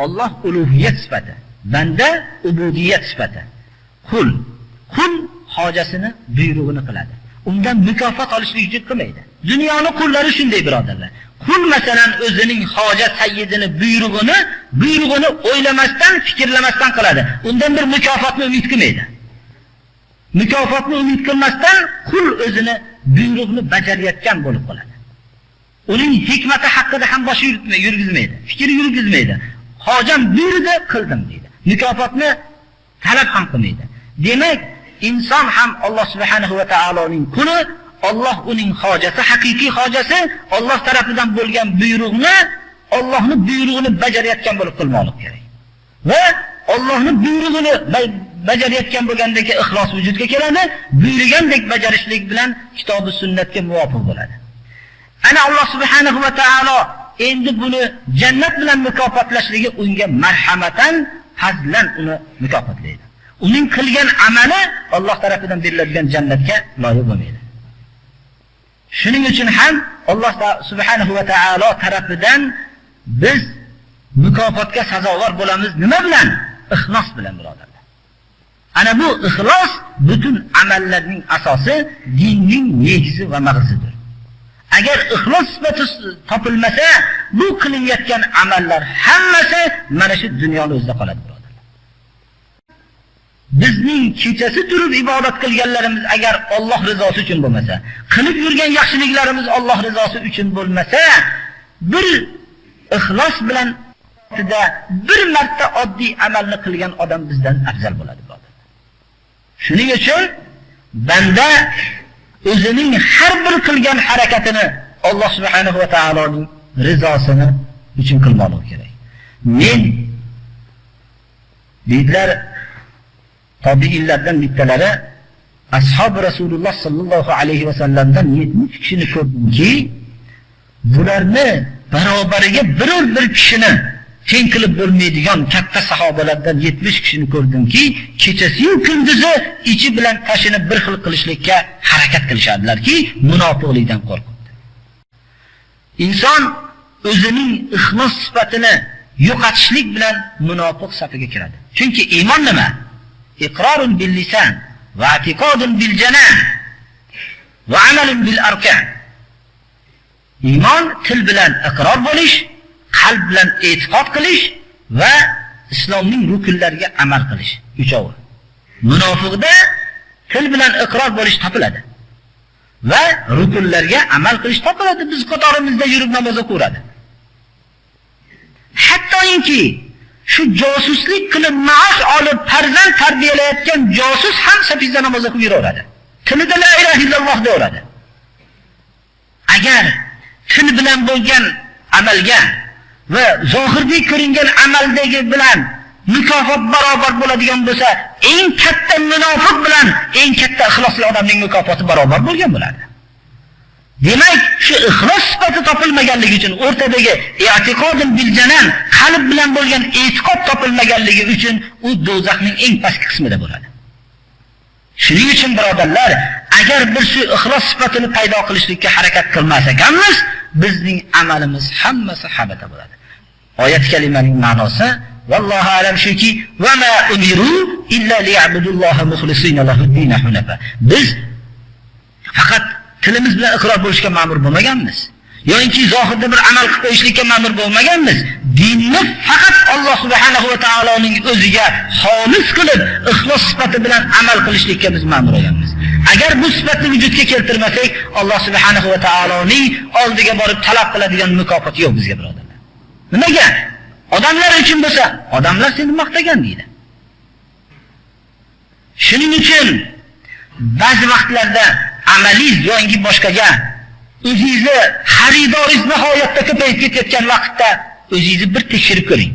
Alloh ulug'iyat sifati, banda ubudiyat sifati. Qul hojasini, buyrug'ini qiladi. Undan mukofot olishlik uchun qilmaydi. Dunyoning qullari shunday birodarlar. Qul masalan o'zining hojat sayyidini buyrug'ini o'ylamasdan, fikrlamasdan qiladi. Undan bir mukofotni umid qilmaydi. Mukofotni umid qilmasdan qul o'zini buyrug'ini bajarayotgan bo'lib qoladi. Uning hikmati haqida ham bosh yurgizmaydi, fikr yurgizmaydi. Hojam buyurdi, qildim deydi. Mukofotni talab ham qilmaydi. Demak, inson ham Alloh subhanahu va taoloning quli, Alloh uning hojati, haqiqiy hojasi Alloh tarafidan bo'lgan buyruqni, Allohning buyrug'ini bajarayotgan bo'lib qilmoqlik kerak. Va Allohning buyrug'ini bajarayotgan bo'lgandagi ixlos vujudga keladi, buyurgandek bajarishlik bilan kitob-u sunnatga muvofiq bo'ladi. Ana Alloh subhanahu va taolo endi buni jannat bilan mukofotlashligi unga marhamatan, fazlan uni mukofotlaydi. Uning qilgan amali Alloh tarafidan beriladigan jannatga loyiq bo'lmaydi. Shuning uchun ham Alloh subhanahu va taolo tarafidan biz mukofotga sazovor bo'lamiz. Nima bilan? Ixlos bilan, birodarlar. Ana bu ixlos butun amallarning asosi, dinning negizi va mag'zidir. Agar ixlos sifati topilmasa, bu qilinayotgan amallar hammasi mana shu dunyoning o'zida qoladi, birodarlar. Bizning kechasi turib ibodat qilganlarimiz agar Alloh rizosi uchun bo'lmasa, qilib yurgan yaxshiliklarimiz Alloh rizosi uchun bo'lmasa, bir ixlos bilan bir marta oddiy amalni qilgan odam bizdan afzal bo'ladi, birodarlar. Shuning uchun banda o'zining har bir qilgan harakatini Alloh subhanahu va taoloning rizosini uchun qilmoqlik kerak. Men deydilar, tobiinlardan bittalari ashab Rasululloh sallallohu alayhi va sallamdan 70 kishini ko'rdimki, bularni barobariga biror bir kishini teng qilib bo'lmaydigan katta sahobalardan 70 kishini ko'rdimki, kechasi-yu kunduzi ichi bilan tashini bir xil qilishlikka harakat qilishadilarki, munofiqlikdan qo'rqib. Inson o'zining ixlos sifatini yo'qotishlik bilan munofiq safiga kiradi. Chunki iymon nima? Iqrorun bil lisan va i'tiqodun bil janan va amalun bil arkan. Iymon til bilan iqror bo'lish, qalb bilan e'tiqod qilish va islomning rukunlariga amal qilish. Uchovi. Munofiqda til bilan iqror bo'lish topiladi va rukunlarga amal qilish topiladi. Biz qatorimizda yurib namoz o'qiradi. Hattoki shu josuslik qilib maosh olib farzand tarbiyalayotgan josus ham safizda namoz o'qib yuraveradi. Tilida la ilaha illalloh deyveradi. Agar til bilan bo'lgan amalga va zohirda ko'ringan amaldagi bilan mukofot barobar bo'ladigan bo'lsa, eng katta munofiq bilan eng katta ixlosli odamning mukofoti barobar bo'lgan bo'ladi. Demak, shu ixlos sifati topilmaganligi uchun o'rtadagi i'tiqodun bil janan, qalb bilan bo'lgan e'tiqod topilmaganligi uchun u do'zaxning eng pastki qismida bo'ladi. Shuning uchun birodarlar, agar bir shu ixlos sifatini paydo qilishlikka harakat qilmas ekanmiz, bizning amalimiz hammasi habata bo'ladi. Oyat kalimaning ma'nosi vallohu alam shuki va ma umiru illa liya'budulloha muxlisina lahu-d-din hunafa. Biz faqat tilimiz bilan iqror bo'lishga ma'mur bo'lmaganmiz. Yo'inki zohirda bir amal qilib qo'yishlikka ma'mur bo'lmaganmiz. Dinni faqat Alloh subhanahu va taoloning o'ziga xolis qilib, ixlos sifati bilan amal qilishlikka biz ma'mur ekanmiz. Agar bu sifatni vujudga keltirmasak, Alloh subhanahu va taoloning oldiga borib talab qiladigan mukofot yo'q bizga, birodarlar. Nimaga? Odamlar uchun bo'lsa, odamlar seni maqtagan deydi. Shuning uchun ba'zi vaqtlarda amaliy yo'ngi boshqaga o'zingizni xaridoringiz nihoyatda ko'payib ketayotgan vaqtda o'zingizni bir tekshirib ko'ring.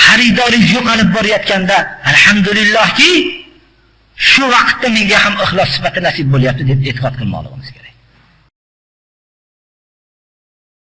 Xaridoringiz yo'qolib borayotganda alhamdulillahki shu vaqtda menga ham ixlos sifati nasib bo'lyapti deb e'tiqod qilmoqligimiz kerak.